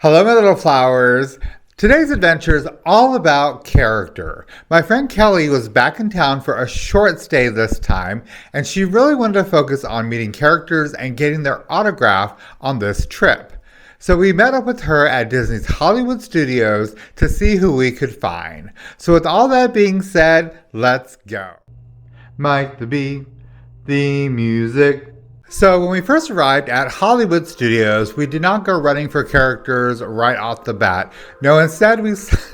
Hello, my little flowers. Today's adventure is all about character. My friend Kelly was back in town for a short stay this time, and she really wanted to focus on meeting characters and getting their autograph on this trip. So we met up with her at Disney's Hollywood Studios to see who we could find. So with all that being said, let's go. Mike the Bee, the music. So when we first arrived at Hollywood Studios, we did not go running for characters right off the bat. No, instead we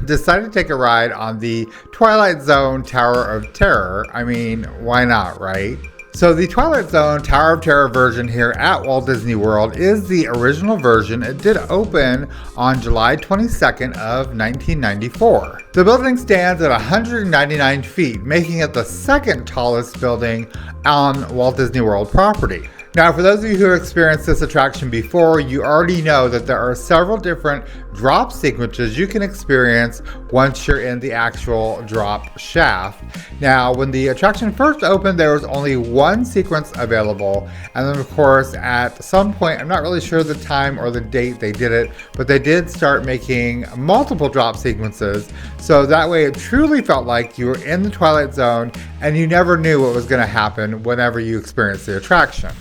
decided to take a ride on the Twilight Zone Tower of Terror. I mean, why not, right? So the Twilight Zone Tower of Terror version here at Walt Disney World is the original version. It did open on July 22nd of 1994. The building stands at 199 feet, making it the second tallest building on Walt Disney World property. Now, for those of you who experienced this attraction before, you already know that there are several different drop sequences you can experience once you're in the actual drop shaft. Now, when the attraction first opened, there was only one sequence available. And then, of course, at some point, I'm not really sure the time or the date they did it, but they did start making multiple drop sequences. So that way it truly felt like you were in the Twilight Zone and you never knew what was going to happen whenever you experienced the attraction.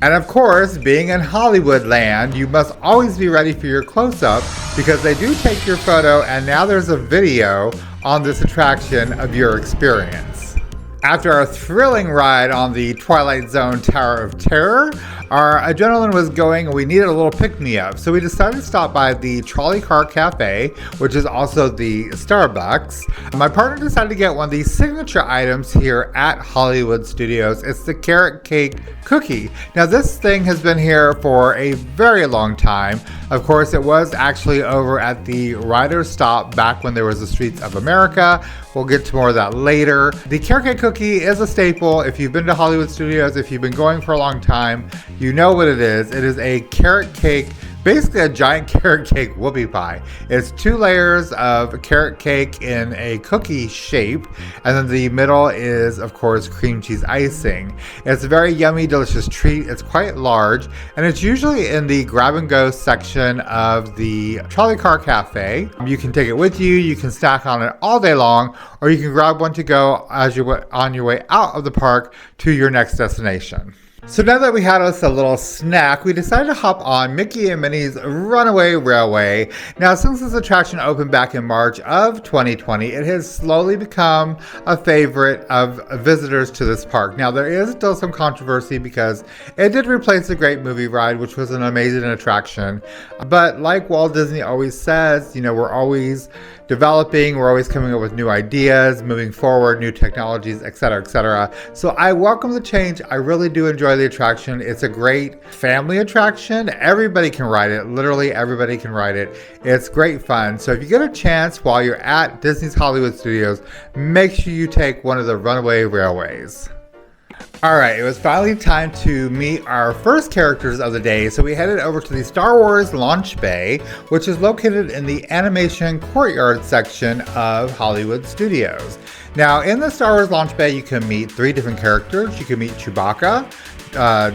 And of course, being in Hollywood land, you must always be ready for your close-up because they do take your photo, and now there's a video on this attraction of your experience. After a thrilling ride on the Twilight Zone Tower of Terror, our adrenaline was going and we needed a little pick-me-up. So we decided to stop by the Trolley Car Cafe, which is also the Starbucks. My partner decided to get one of the signature items here at Hollywood Studios. It's the carrot cake cookie. Now this thing has been here for a very long time. Of course, it was actually over at the Rider Stop back when there was the Streets of America. We'll get to more of that later. The carrot cake cookie is a staple. If you've been to Hollywood Studios, if you've been going for a long time, you know what it is. It is a carrot cake, basically a giant carrot cake whoopie pie. It's 2 layers of carrot cake in a cookie shape, and then the middle is, of course, cream cheese icing. It's a very yummy, delicious treat. It's quite large, and it's usually in the grab-and-go section of the Trolley Car Cafe. You can take it with you, you can snack on it all day long, or you can grab one to go as you're on your way out of the park to your next destination. So now that we had us a little snack, we decided to hop on Mickey and Minnie's Runaway Railway. Now, since this attraction opened back in March of 2020, it has slowly become a favorite of visitors to this park. Now, there is still some controversy because it did replace the Great Movie Ride, which was an amazing attraction. But like Walt Disney always says, we're always developing, we're always coming up with new ideas, moving forward, new technologies, etc., etc. So I welcome the change. I really do enjoy the attraction. It's a great family attraction. Everybody can ride it. Literally everybody can ride it. It's great fun. So if you get a chance while you're at Disney's Hollywood Studios, make sure you take one of the Runaway Railways. All right, it was finally time to meet our first characters of the day, so we headed over to the Star Wars Launch Bay, which is located in the Animation Courtyard section of Hollywood Studios. Now, in the Star Wars Launch Bay, you can meet 3 different characters. You can meet Chewbacca,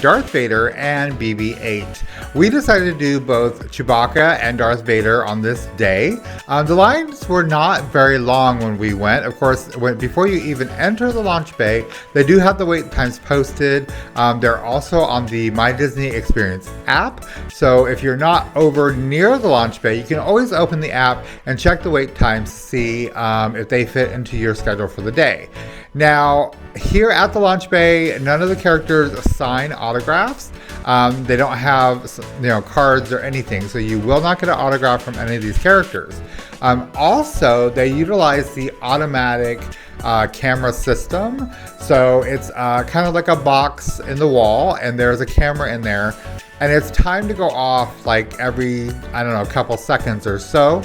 Darth Vader, and BB-8. We decided to do both Chewbacca and Darth Vader on this day. The lines were not very long when we went. Of course, before you even enter the launch bay, they do have the wait times posted. They're also on the My Disney Experience app. So if you're not over near the launch bay, you can always open the app and check the wait times to see if they fit into your schedule for the day. Now, here at the launch bay, none of the characters sign autographs. They don't have cards or anything, so you will not get an autograph from any of these characters. Also, they utilize the automatic camera system. So it's kind of like a box in the wall, and there's a camera in there. And it's timed to go off like every, couple seconds or so.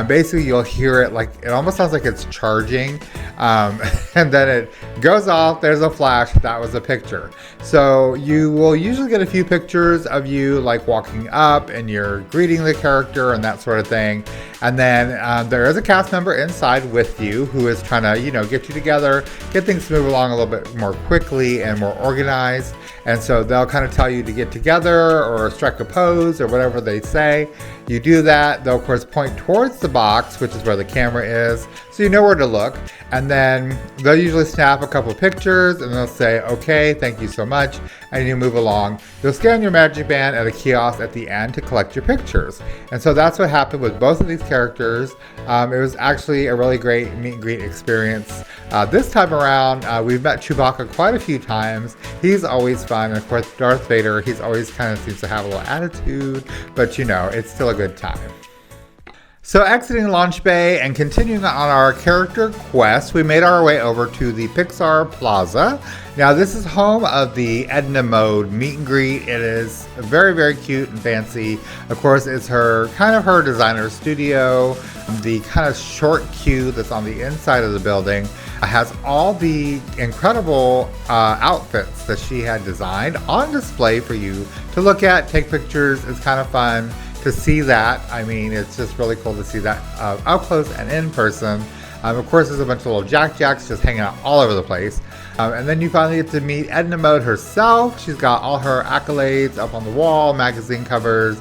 Basically, you'll hear it like, it almost sounds like it's charging. And then it goes off, there's a flash, that was a picture. So you will usually get a few pictures of you like walking up and you're greeting the character and that sort of thing. And then there is a cast member inside with you who is trying to, get you together, get things to move along a little bit more quickly and more organized. And so they'll kind of tell you to get together or strike a pose or whatever they say. You do that. They'll, of course, point towards the box, which is where the camera is, so you know where to look. And then they'll usually snap a couple pictures and they'll say, okay, thank you so much. And you move along. You'll scan your magic band at a kiosk at the end to collect your pictures. And so that's what happened with both of these characters. It was actually a really great meet and greet experience. This time around, we've met Chewbacca quite a few times. He's always fun. And of course, Darth Vader, he's always kind of seems to have a little attitude, but you know, it's still a good time. So exiting Launch Bay and continuing on our character quest, we made our way over to the Pixar Plaza. Now this is home of the Edna Mode meet and greet. It is very, very cute and fancy. Of course, it's her designer studio. The kind of short queue that's on the inside of the building has all the incredible outfits that she had designed on display for you to look at, take pictures. It's kind of fun to see that. I mean, it's just really cool to see that up close and in person. Of course, there's a bunch of little Jacks just hanging out all over the place. And then you finally get to meet Edna Mode herself. She's got all her accolades up on the wall, magazine covers,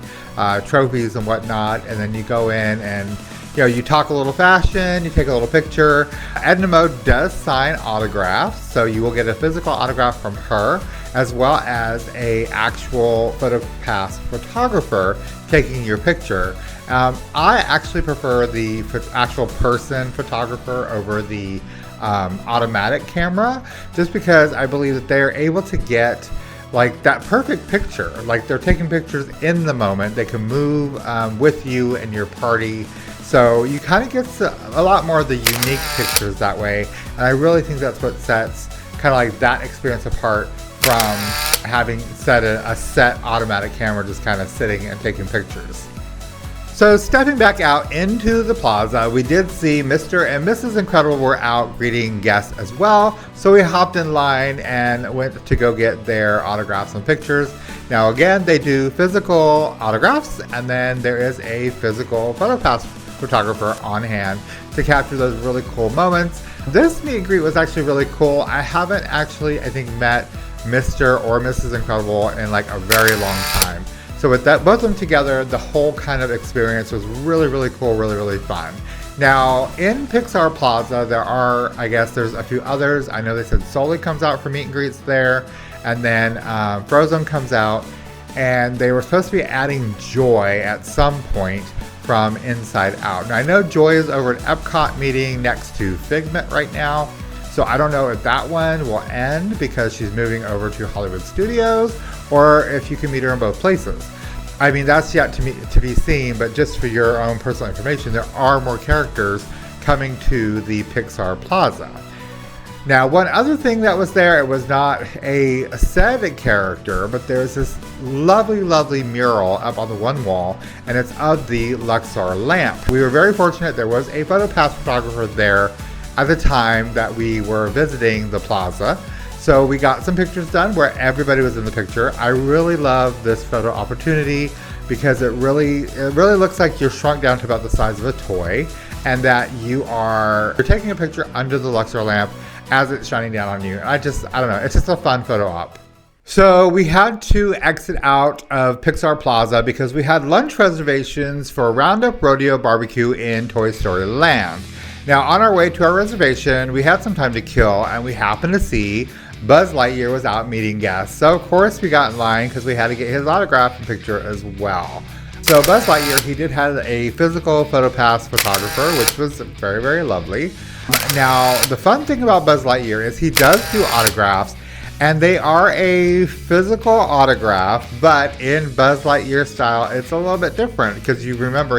trophies and whatnot. And then you go in and you talk a little fashion, you take a little picture. Edna Mode does sign autographs, so you will get a physical autograph from her, as well as a actual photopass photographer taking your picture. I actually prefer the actual person photographer over the automatic camera, just because I believe that they are able to get like that perfect picture. Like they're taking pictures in the moment. They can move with you and your party. So you kind of get a lot more of the unique pictures that way. And I really think that's what sets kind of like that experience apart from having a set automatic camera just kind of sitting and taking pictures. So stepping back out into the plaza, we did see Mr. and Mrs. Incredible were out greeting guests as well. So we hopped in line and went to go get their autographs and pictures. Now again, they do physical autographs, and then there is a physical photopass photographer on hand to capture those really cool moments. This meet and greet was actually really cool. I haven't actually, I think, met Mr. or Mrs. Incredible in like a very long time. So with that, both of them together, the whole kind of experience was really, really cool, really, really fun. Now in Pixar Plaza, there's a few others. I know they said Sully comes out for meet and greets there, and then Frozen comes out, and they were supposed to be adding Joy at some point from Inside Out. Now I know Joy is over at Epcot meeting next to Figment right now, so I don't know if that one will end because she's moving over to Hollywood Studios, or if you can meet her in both places. I mean, that's yet to be seen, but just for your own personal information, there are more characters coming to the Pixar Plaza. Now, one other thing that was there, it was not a said character, but there's this lovely, lovely mural up on the one wall, and it's of the Luxor lamp. We were very fortunate. There was a photopass photographer there at the time that we were visiting the plaza. So we got some pictures done where everybody was in the picture. I really love this photo opportunity because it really looks like you're shrunk down to about the size of a toy, and that you're taking a picture under the Luxor lamp as it's shining down on you. I don't know, it's just a fun photo op. So we had to exit out of Pixar Plaza because we had lunch reservations for Roundup Rodeo Barbecue in Toy Story Land. Now on our way to our reservation, we had some time to kill, and we happened to see Buzz Lightyear was out meeting guests. So of course we got in line because we had to get his autograph and picture as well. So Buzz Lightyear, he did have a physical photopass photographer, which was very, very lovely. Now, the fun thing about Buzz Lightyear is he does do autographs, and they are a physical autograph, but in Buzz Lightyear style, it's a little bit different because you remember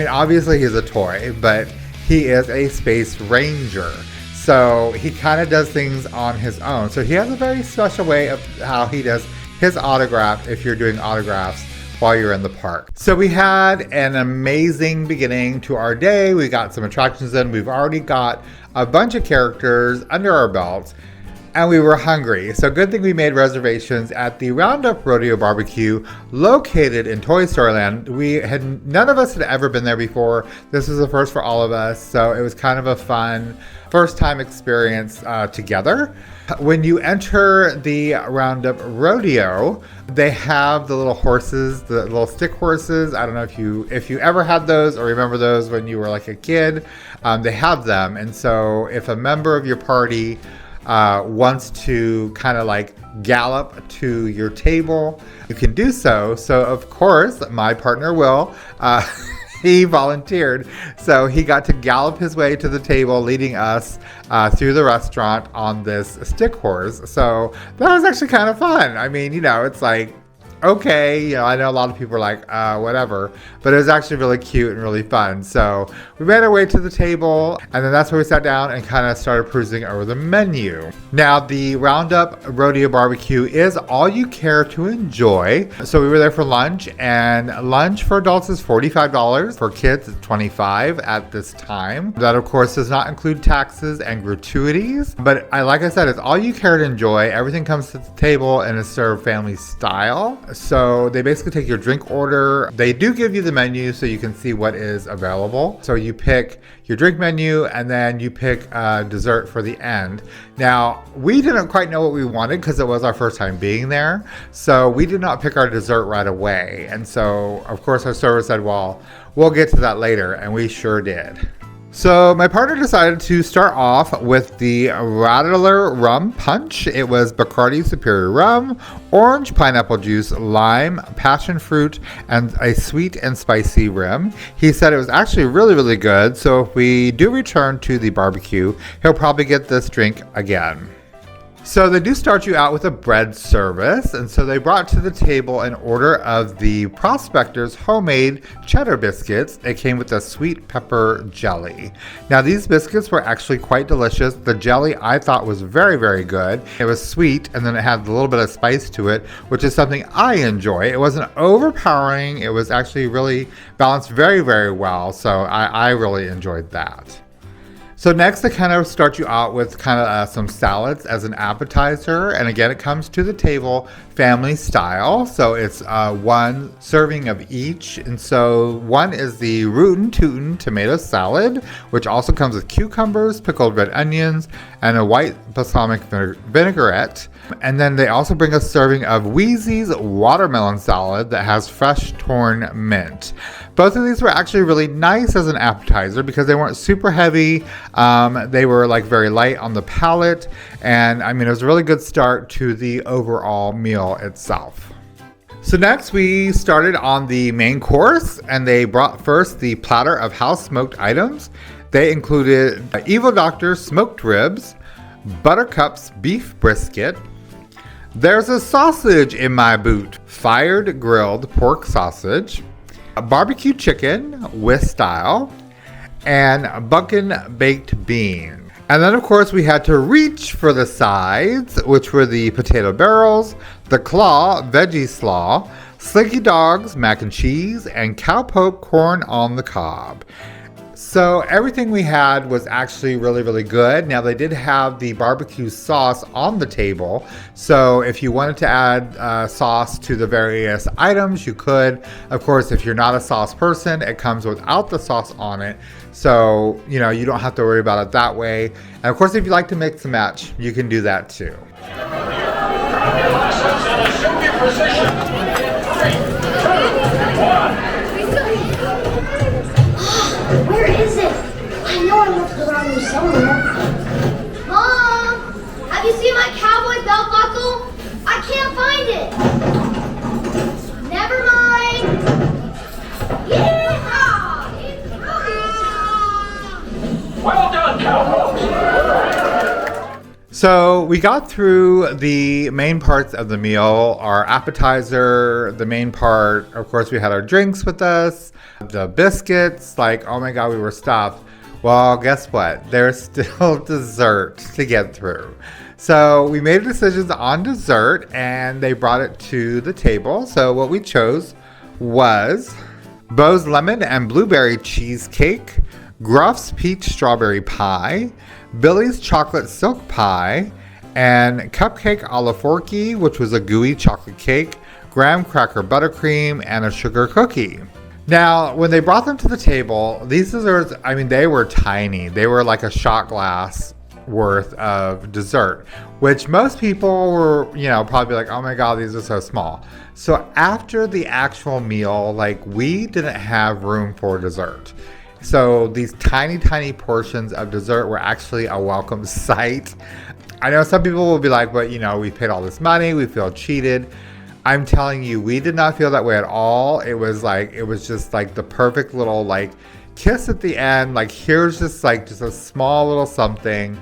obviously he's a toy, but he is a space ranger. So he kind of does things on his own. So he has a very special way of how he does his autograph if you're doing autographs while you're in the park. So we had an amazing beginning to our day. We got some attractions in. We've already got a bunch of characters under our belts. and we were hungry. So good thing we made reservations at the Roundup Rodeo Barbecue located in Toy Storyland. None of us had ever been there before. This was the first for all of us. So it was kind of a fun first time experience together. When you enter the Roundup Rodeo, they have the little horses, the little stick horses. I don't know if you ever had those or remember those when you were like a kid. They have them. And so if a member of your party wants to kind of like gallop to your table, you can do so. So of course, my partner Will, he volunteered. So he got to gallop his way to the table, leading us through the restaurant on this stick horse. So that was actually kind of fun. I mean, it's like, okay, I know a lot of people are like, whatever, but it was actually really cute and really fun. So we made our way to the table, and then that's where we sat down and kind of started perusing over the menu. Now, the Roundup Rodeo Barbecue is all you care to enjoy. So we were there for lunch, and lunch for adults is $45. For kids, it's $25 at this time. That, of course, does not include taxes and gratuities, but like I said, it's all you care to enjoy. Everything comes to the table and is served family style. So they basically take your drink order. They do give you the menu so you can see what is available. So you pick your drink menu and then you pick dessert for the end. Now, we didn't quite know what we wanted because it was our first time being there. So we did not pick our dessert right away. And so, of course, our server said, well, we'll get to that later. And we sure did. So my partner decided to start off with the Rattler Rum Punch. It was Bacardi Superior Rum, orange pineapple juice, lime, passion fruit, and a sweet and spicy rim. He said it was actually really, really good. So if we do return to the barbecue, he'll probably get this drink again. So they do start you out with a bread service, and so they brought to the table an order of the Prospector's homemade cheddar biscuits. It came with a sweet pepper jelly. Now these biscuits were actually quite delicious. The jelly I thought was very, very good. It was sweet, and then it had a little bit of spice to it, which is something I enjoy. It wasn't overpowering. It was actually really balanced very, very well, so I really enjoyed that. So next, they kind of start you out with kind of some salads as an appetizer. And again, it comes to the table family style. So it's one serving of each. And so one is the Rootin' Tootin' tomato salad, which also comes with cucumbers, pickled red onions, and a white balsamic vinaigrette. And then they also bring a serving of Wheezy's watermelon salad that has fresh torn mint. Both of these were actually really nice as an appetizer because they weren't super heavy. They were like very light on the palate. And I mean, it was a really good start to the overall meal itself. So next we started on the main course, and they brought first the platter of house smoked items. They included Evil Doctor smoked ribs, Buttercup's beef brisket, There's a sausage in my boot, fired grilled pork sausage, a barbecue chicken with style, and a buckin baked bean. And then of course we had to reach for the sides, which were the potato barrels, the claw veggie slaw, Slinky Dog's mac and cheese, and cowpoke corn on the cob. So everything we had was actually really, really good. Now they did have the barbecue sauce on the table. So if you wanted to add sauce to the various items, you could. Of course, if you're not a sauce person, it comes without the sauce on it. So, you don't have to worry about it that way. And of course, if you like to mix and match, you can do that too. Where is it? I know I left it around here somewhere. Mom! Have you seen my cowboy belt buckle? I can't find it! Never mind! Yeehaw! It's Well done, cowboys! So we got through the main parts of the meal, our appetizer, the main part. Of course, we had our drinks with us, the biscuits, like, oh my God, we were stuffed. Well, guess what? There's still dessert to get through. So we made decisions on dessert and they brought it to the table. So what we chose was Bo's lemon and blueberry cheesecake, Gruff's peach strawberry pie, Billy's chocolate silk pie, and cupcake a la Forky, which was a gooey chocolate cake, graham cracker buttercream, and a sugar cookie. Now, when they brought them to the table, these desserts, I mean, they were tiny. They were like a shot glass worth of dessert, which most people were, probably like, oh my God, these are so small. So after the actual meal, like, we didn't have room for dessert. So these tiny, tiny portions of dessert were actually a welcome sight. I know some people will be like, but we paid all this money, we feel cheated. I'm telling you, we did not feel that way at all. It was just like the perfect little like kiss at the end. Like, here's just a small little something,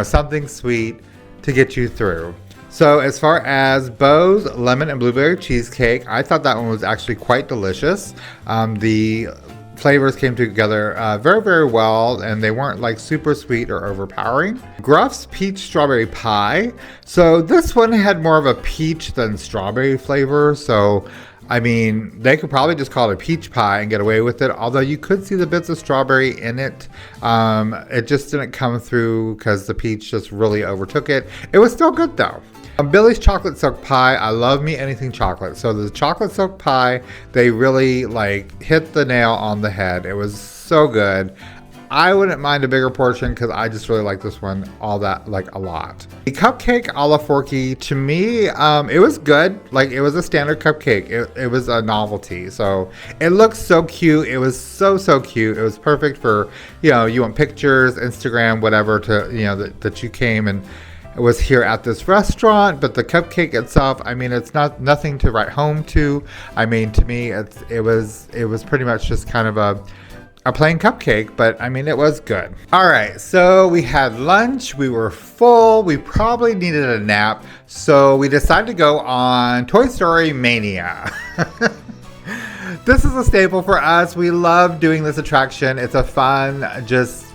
something sweet to get you through. So as far as Bo's lemon and blueberry cheesecake, I thought that one was actually quite delicious. The flavors came together very, very well, and they weren't like super sweet or overpowering. Gruff's peach strawberry pie. So this one had more of a peach than strawberry flavor. So, I mean, they could probably just call it a peach pie and get away with it. Although you could see the bits of strawberry in it. It just didn't come through because the peach just really overtook it. It was still good though. Billy's chocolate silk pie. I love me anything chocolate. So the chocolate silk pie, they really like hit the nail on the head. It was so good. I wouldn't mind a bigger portion because I just really like this one a lot. The cupcake a la Forky, to me, it was good. Like, it was a standard cupcake. It was a novelty. So it looked so cute. It was so cute. It was perfect for, you want pictures, Instagram, whatever to, that you came and it was here at this restaurant. But the cupcake itself, I mean, it's nothing to write home to. I mean, to me, it was pretty much just kind of a plain cupcake, but I mean, it was good. All right, so we had lunch, we were full, we probably needed a nap, so we decided to go on Toy Story Mania. This is a staple for us. We love doing this attraction. It's a fun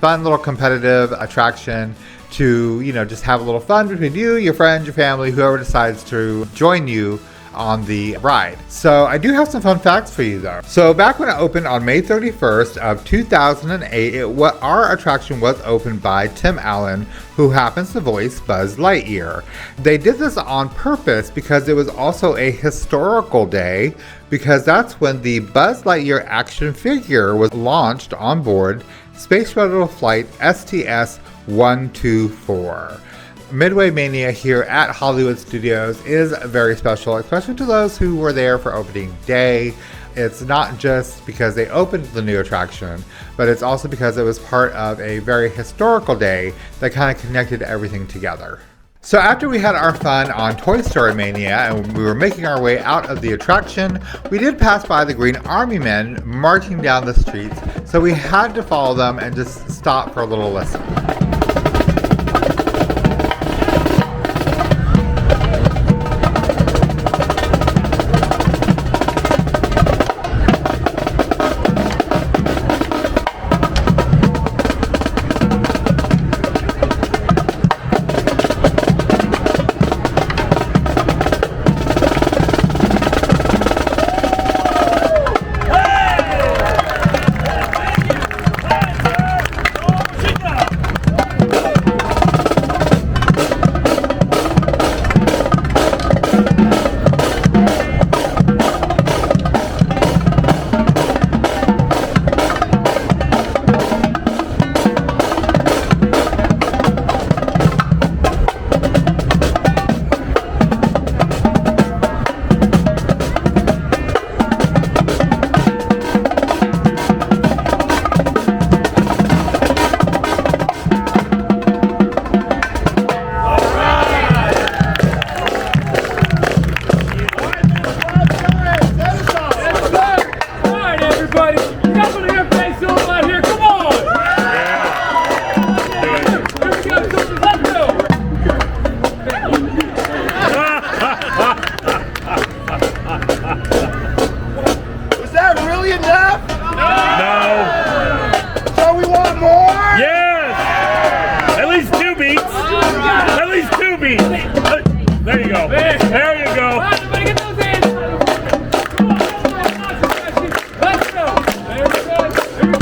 little competitive attraction to, just have a little fun between you, your friends, your family, whoever decides to join you on the ride. So I do have some fun facts for you though. So back when it opened on May 31st of 2008, our attraction was opened by Tim Allen, who happens to voice Buzz Lightyear. They did this on purpose because it was also a historical day, because that's when the Buzz Lightyear action figure was launched on board Space Shuttle Flight STS-124. Midway Mania here at Hollywood Studios is very special, especially to those who were there for opening day. It's not just because they opened the new attraction, but it's also because it was part of a very historical day that kind of connected everything together. So after we had our fun on Toy Story Mania and we were making our way out of the attraction, we did pass by the Green Army Men marching down the streets, so we had to follow them and just stop for a little listen. There you go. There you go. Everybody get those hands. Come on. Let's go. There we go. There we go.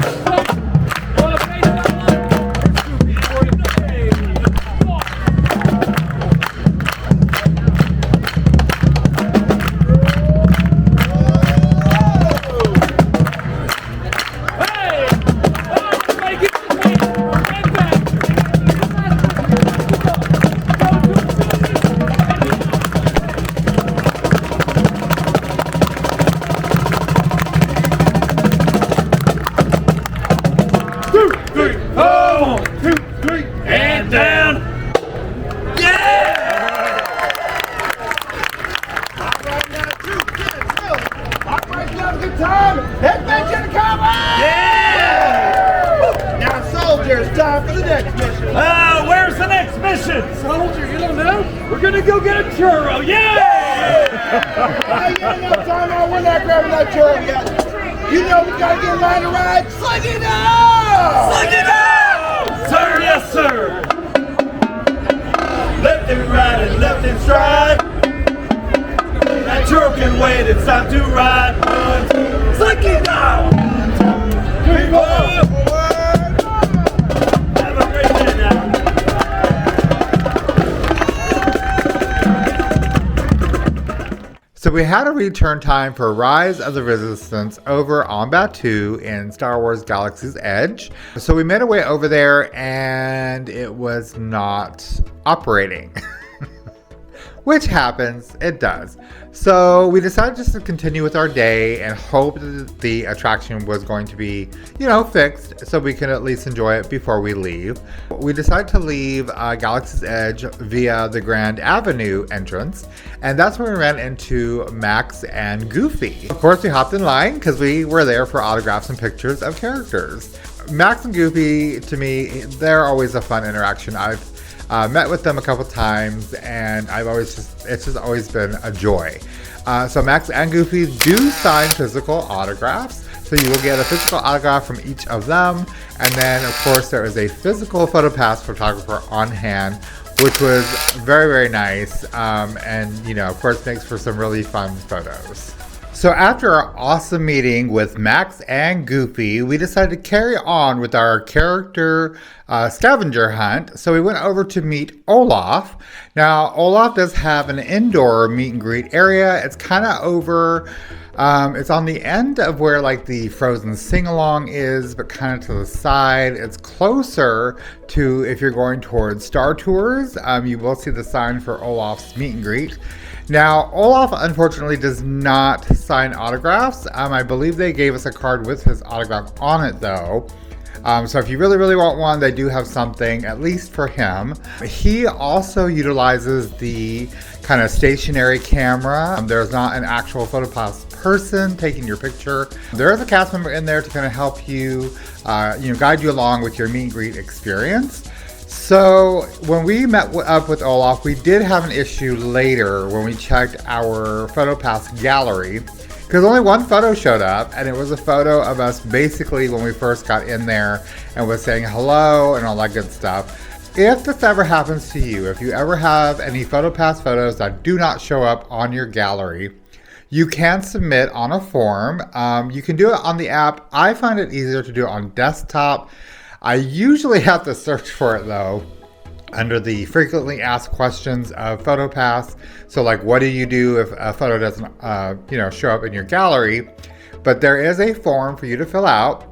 mission? Soldier, you don't know? We're gonna go get a churro. Yeah! I ain't no time out. We're not grabbing that churro yet. You know we gotta get in line to ride. Slug it out! Slug it out! Sir, yes, sir. Left and right and left and stride. That churro can wait. It's time to ride. 1, 2, slug it out! 3, 4. Have a great day now. So we had a return time for Rise of the Resistance over on Batuu in Star Wars Galaxy's Edge. So we made our way over there and it was not operating. Which happens, it does. So we decided just to continue with our day and hope that the attraction was going to be, fixed so we can at least enjoy it before we leave. We decided to leave Galaxy's Edge via the Grand Avenue entrance, and that's when we ran into Max and Goofy. Of course, we hopped in line because we were there for autographs and pictures of characters. Max and Goofy, to me, they're always a fun interaction. I've met with them a couple times, and it's just always been a joy. So Max and Goofy do sign physical autographs. So you will get a physical autograph from each of them. And then, of course, there is a physical photopass photographer on hand, which was very, very nice. And, of course, makes for some really fun photos. So after our awesome meeting with Max and Goofy, we decided to carry on with our character scavenger hunt. So we went over to meet Olaf. Now, Olaf does have an indoor meet and greet area. It's kind of over, it's on the end of where like the Frozen sing-along is, but kind of to the side. It's closer to if you're going towards Star Tours. You will see the sign for Olaf's meet and greet. Now, Olaf unfortunately does not sign autographs. I believe they gave us a card with his autograph on it though. So if you really, really want one, they do have something, at least for him. He also utilizes the kind of stationary camera. There's not an actual photopass person taking your picture. There is a cast member in there to kind of help you, guide you along with your meet and greet experience. So when we met up with Olaf, we did have an issue later when we checked our PhotoPass gallery, because only one photo showed up, and it was a photo of us basically when we first got in there and was saying hello and all that good stuff. If this ever happens to you, if you ever have any PhotoPass photos that do not show up on your gallery, you can submit on a form. You can do it on the app. I find it easier to do it on desktop. I usually have to search for it though under the frequently asked questions of PhotoPass. So like, what do you do if a photo doesn't show up in your gallery? But there is a form for you to fill out.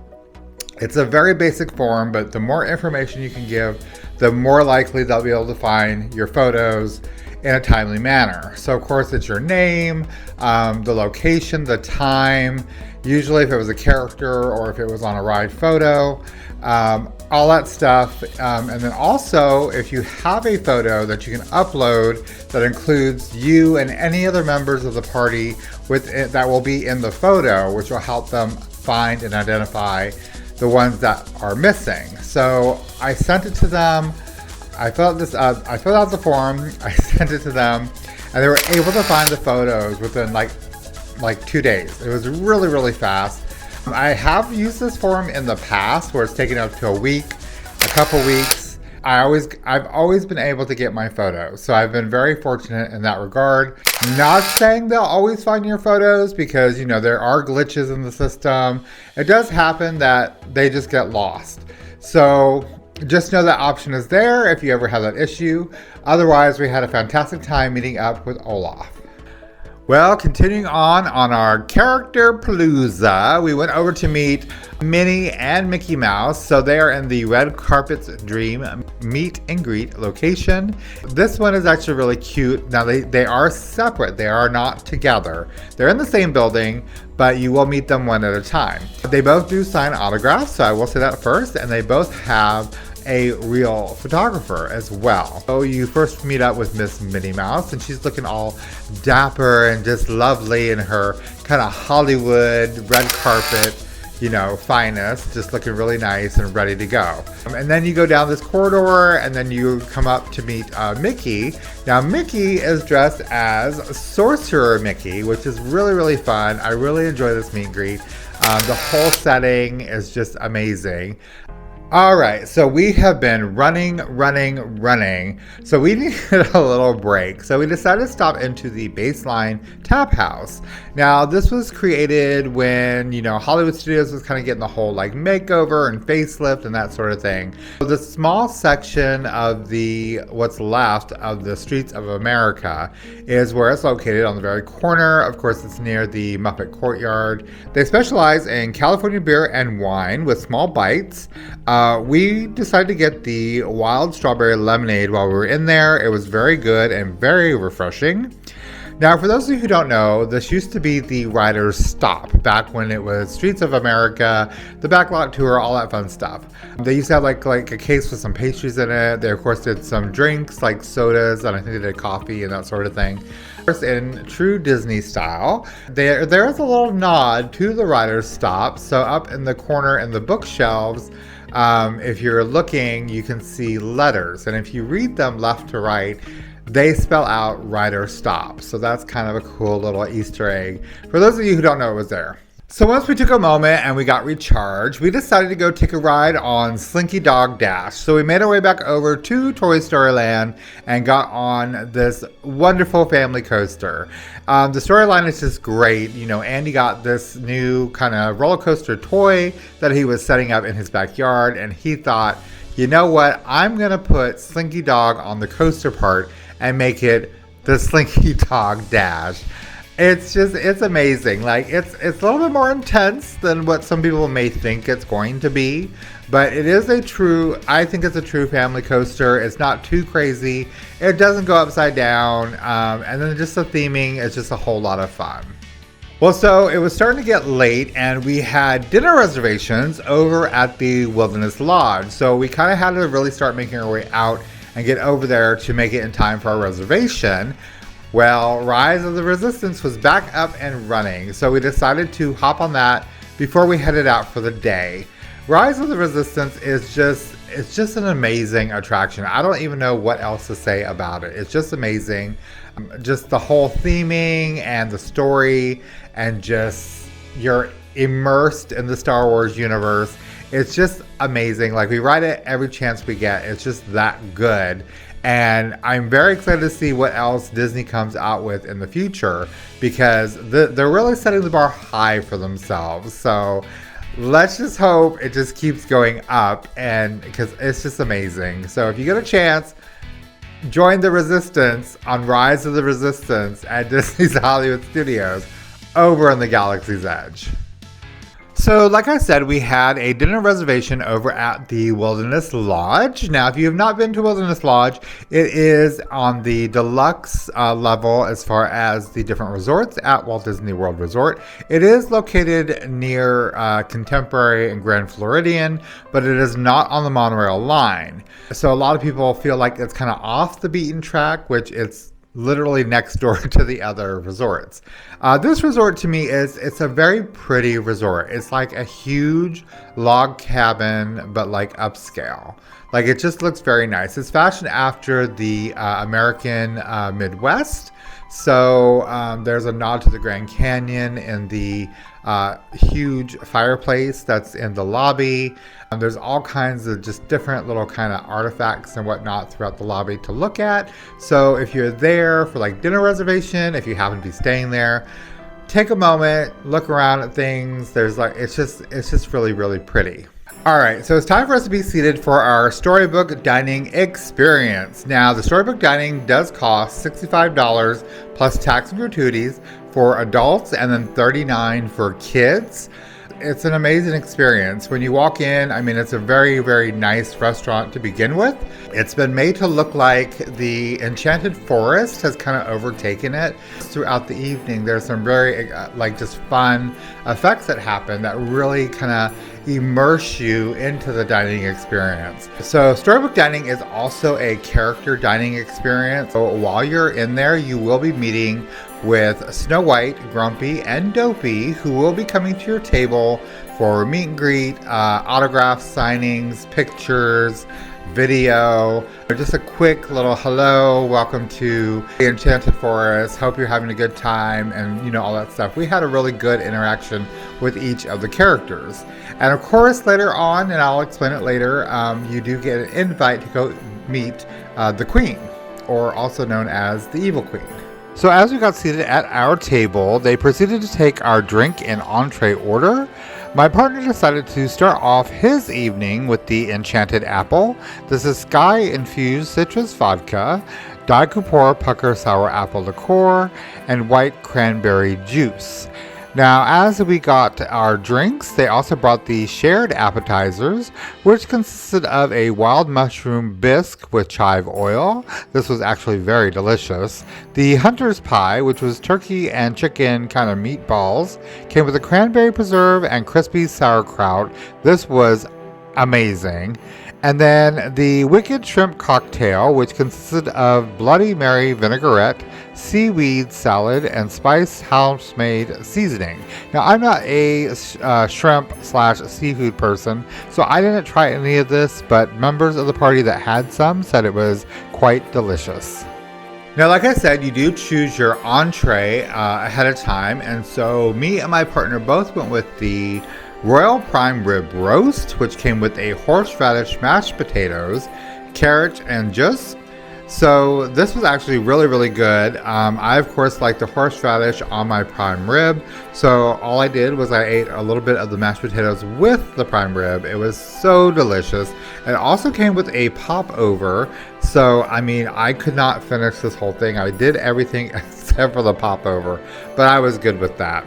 It's a very basic form, but the more information you can give, the more likely they'll be able to find your photos in a timely manner. So of course it's your name, the location, the time, usually if it was a character or if it was on a ride photo, all that stuff. And then also if you have a photo that you can upload that includes you and any other members of the party with it, that will be in the photo, which will help them find and identify the ones that are missing. So I sent it to them. I filled out the form, I sent it to them, and they were able to find the photos within like 2 days. It was really, really fast. I have used this form in the past where it's taken up to a week, a couple weeks. I've always been able to get my photos, so I've been very fortunate in that regard. Not saying they'll always find your photos because there are glitches in the system. It does happen that they just get lost. So just know that option is there if you ever have that issue. Otherwise, we had a fantastic time meeting up with Olaf. Well, continuing on our character palooza, we went over to meet Minnie and Mickey Mouse. So they are in the Red Carpet's Dream meet and greet location. This one is actually really cute. Now they are separate. They are not together. They're in the same building, but you will meet them one at a time. They both do sign autographs, so I will say that first, and they both have a real photographer as well. So you first meet up with Miss Minnie Mouse, and she's looking all dapper and just lovely in her kind of Hollywood red carpet, finest, just looking really nice and ready to go. And then you go down this corridor and then you come up to meet Mickey. Now Mickey is dressed as Sorcerer Mickey, which is really, really fun. I really enjoy this meet and greet. The whole setting is just amazing. All right, so we have been running. So we needed a little break. So we decided to stop into the Baseline Tap House. Now, this was created when, Hollywood Studios was kind of getting the whole makeover and facelift and that sort of thing. So the small section of what's left of the Streets of America is where it's located on the very corner. Of course, it's near the Muppet Courtyard. They specialize in California beer and wine with small bites. We decided to get the wild strawberry lemonade while we were in there. It was very good and very refreshing. Now, for those of you who don't know, this used to be the Writer's Stop back when it was Streets of America, the Backlot Tour, all that fun stuff. They used to have like a case with some pastries in it. They of course did some drinks like sodas, and I think they did coffee and that sort of thing. In true Disney style, there is a little nod to the Writer's Stop. So up in the corner in the bookshelves, if you're looking, you can see letters, and if you read them left to right, they spell out Writer's Stop. So that's kind of a cool little Easter egg for those of you who don't know it was there. So once we took a moment and we got recharged, we decided to go take a ride on Slinky Dog Dash. So we made our way back over to Toy Storyland and got on this wonderful family coaster. The Storyline is just great. Andy got this new kind of roller coaster toy that he was setting up in his backyard, and he thought, you know what, I'm going to put Slinky Dog on the coaster part and make it the Slinky Dog Dash. It's amazing. It's a little bit more intense than what some people may think it's going to be, but I think it's a true family coaster. It's not too crazy. It doesn't go upside down. And then just the theming is just a whole lot of fun. Well, so it was starting to get late and we had dinner reservations over at the Wilderness Lodge. So we kind of had to really start making our way out and get over there to make it in time for our reservation. Well, Rise of the Resistance was back up and running, so we decided to hop on that before we headed out for the day. Rise of the Resistance is just an amazing attraction. I don't even know what else to say about it. It's just amazing. Just the whole theming and the story, and just you're immersed in the Star Wars universe. It's just amazing. We ride it every chance we get. It's just that good. And I'm very excited to see what else Disney comes out with in the future, because they're really setting the bar high for themselves. So let's just hope it just keeps going up, and because it's just amazing. So if you get a chance, join the Resistance on Rise of the Resistance at Disney's Hollywood Studios over on the Galaxy's Edge. So like I said, we had a dinner reservation over at the Wilderness Lodge. Now, if you have not been to Wilderness Lodge, it is on the deluxe level as far as the different resorts at Walt Disney World Resort. It is located near Contemporary and Grand Floridian, but it is not on the monorail line. So a lot of people feel like it's kind of off the beaten track, which it's literally next door to the other resorts. This resort to me it's a very pretty resort. It's like a huge log cabin, but upscale. It just looks very nice. It's fashioned after the American Midwest. So there's a nod to the Grand Canyon and the huge fireplace that's in the lobby. There's all kinds of just different little kind of artifacts and whatnot throughout the lobby to look at. So if you're there for dinner reservation, if you happen to be staying there, take a moment, look around at things. It's just really, really pretty. All right, so it's time for us to be seated for our Storybook dining experience. Now, the Storybook dining does cost $65 plus tax and gratuities for adults, and then $39 for kids. It's an amazing experience. When you walk in, it's a very, very nice restaurant to begin with. It's been made to look like the Enchanted Forest has kind of overtaken it. Throughout the evening, there's some very just fun effects that happen that really kind of immerse you into the dining experience. So Storybook dining is also a character dining experience. So while you're in there, you will be meeting with Snow White, Grumpy, and Dopey, who will be coming to your table for meet and greet, autograph signings, pictures, video, just a quick little hello, welcome to the Enchanted Forest, hope you're having a good time, and all that stuff. We had a really good interaction with each of the characters. And of course, later on, and I'll explain it later, you do get an invite to go meet the Queen, or also known as the Evil Queen. So as we got seated at our table, they proceeded to take our drink in entree order. My partner decided to start off his evening with the Enchanted Apple. This is Sky-infused citrus vodka, Daikupor pucker sour apple liqueur, and white cranberry juice. Now, as we got our drinks, they also brought the shared appetizers, which consisted of a wild mushroom bisque with chive oil. This was actually very delicious. The hunter's pie, which was turkey and chicken kind of meatballs, came with a cranberry preserve and crispy sauerkraut. This was amazing. And then the Wicked Shrimp Cocktail, which consisted of Bloody Mary vinaigrette, seaweed salad, and spice house-made seasoning. Now, I'm not a shrimp/seafood person, so I didn't try any of this, but members of the party that had some said it was quite delicious. Now, like I said, you do choose your entree ahead of time, and so me and my partner both went with the Royal Prime Rib Roast, which came with a horseradish mashed potatoes, carrot, and juice. So this was actually really, really good. I, of course, like the horseradish on my prime rib. So all I did was I ate a little bit of the mashed potatoes with the prime rib. It was so delicious. It also came with a popover. So, I mean, I could not finish this whole thing. I did everything except for the popover, but I was good with that.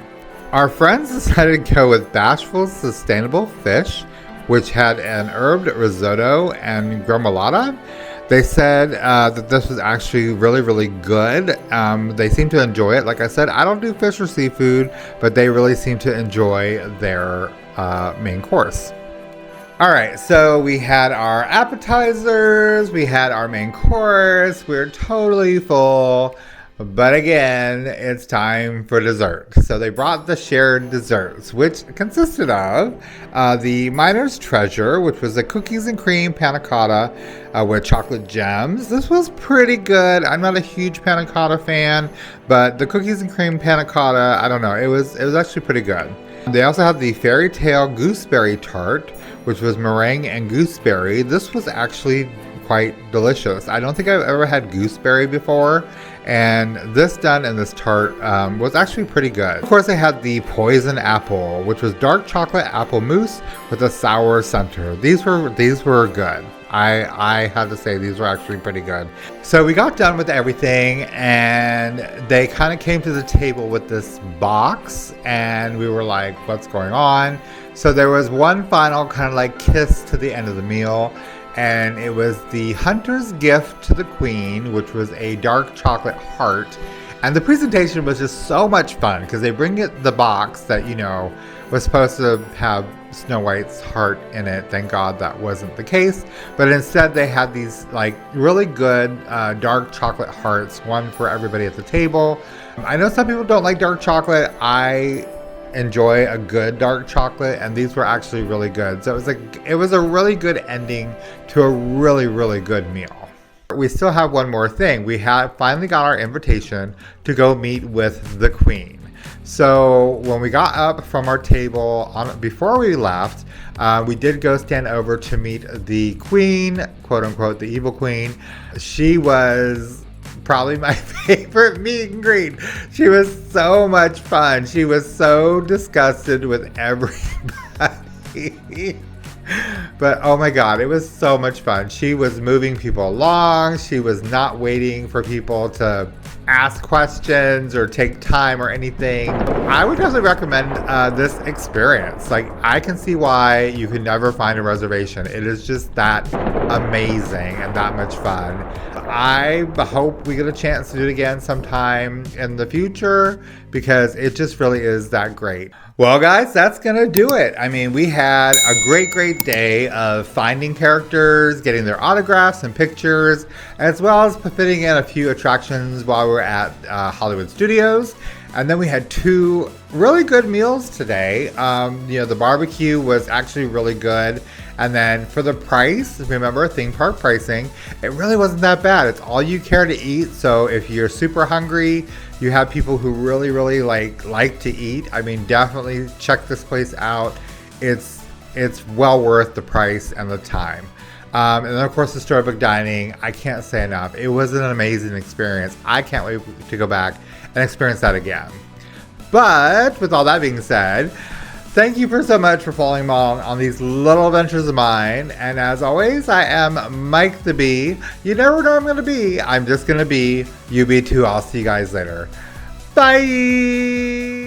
Our friends decided to go with Bashful's Sustainable Fish, which had an herbed risotto and gremolata. They said that this was actually really, really good. They seem to enjoy it. Like I said, I don't do fish or seafood, but they really seem to enjoy their main course. All right, so we had our appetizers, we had our main course, we're totally full. But again, it's time for dessert. So they brought the shared desserts, which consisted of the Miner's Treasure, which was a cookies and cream panna cotta with chocolate gems. This was pretty good. I'm not a huge panna cotta fan, but the cookies and cream panna cotta, I don't know, it was actually pretty good. They also had the Fairy Tale Gooseberry Tart, which was meringue and gooseberry. This was actually quite delicious. I don't think I've ever had gooseberry before, and this done in this tart was actually pretty good. Of course, I had the Poison Apple, which was dark chocolate apple mousse with a sour center. These were good. I have to say these were actually pretty good. So we got done with everything, and they kind of came to the table with this box, and we were like, what's going on? So there was one final kind of like kiss to the end of the meal, and it was the Hunter's Gift to the Queen, which was a dark chocolate heart. And the presentation was just so much fun because they bring it the box that, was supposed to have Snow White's heart in it. Thank God that wasn't the case. But instead they had these like really good dark chocolate hearts, one for everybody at the table. I know some people don't like dark chocolate. I enjoy a good dark chocolate, and these were actually really good. So it was a really good ending to a really, really good meal. We still have one more thing. We have finally got our invitation to go meet with the Queen. So when we got up from our table before we left, we did go stand over to meet the Queen, quote unquote, the Evil Queen. She was probably my favorite meet and greet. She was so much fun. She was so disgusted with everybody. But oh my God, it was so much fun. She was moving people along. She was not waiting for people to ask questions or take time or anything. I would definitely recommend this experience. Like, I can see why you could never find a reservation. It is just that amazing and that much fun. I hope we get a chance to do it again sometime in the future because it just really is that great. Well, guys, that's going to do it. I mean, we had a great day of finding characters, getting their autographs and pictures, as well as fitting in a few attractions while we were at Hollywood Studios. And then we had 2 really good meals today. The barbecue was actually really good. And then for the price, remember theme park pricing, it really wasn't that bad. It's all you care to eat. So if you're super hungry, you have people who really like to eat, I mean, definitely check this place out. It's well worth the price and the time. And then of course the Storybook dining, I can't say enough. It was an amazing experience. I can't wait to go back and experience that again. But with all that being said, thank you so much for following along on these little adventures of mine. And as always, I am Mike the Bee. You never know where I'm going to be. I'm just going to be. You be too. I'll see you guys later. Bye.